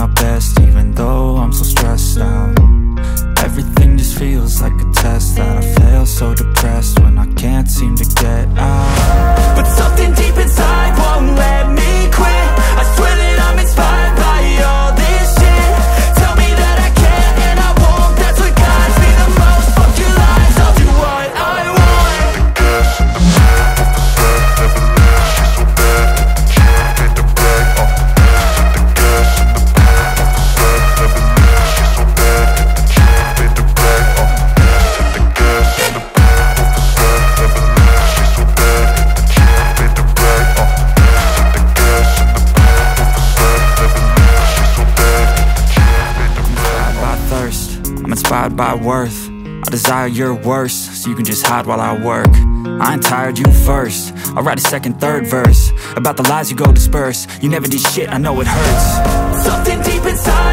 my best, even though I'm so stressed out. Everything just feels like a test that I fail, so depressed when I can't seem to get out. But something deep inside won't let me quit. I swear that I'm inspired by all this shit. Tell me that I can and I won't, that's what guides me the most. Fuck your lies, I'll do what I want. The gas in the back of the set, never leave, she's so bad. She made the bag, the gas in the back of the set, never leave, she's so bad. She made the bag, the gas in the back of the set, never leave, she's so bad. She made the bag, the gas in the back of the set, never leave, she's so bad. She made the bag. By thirst, I'm inspired by worth. I desire your worst, so you can just hide while I work. I ain't tired, you first. I'll write a second, third verse about the lies you go disperse. You never did shit, I know it hurts. Something deep inside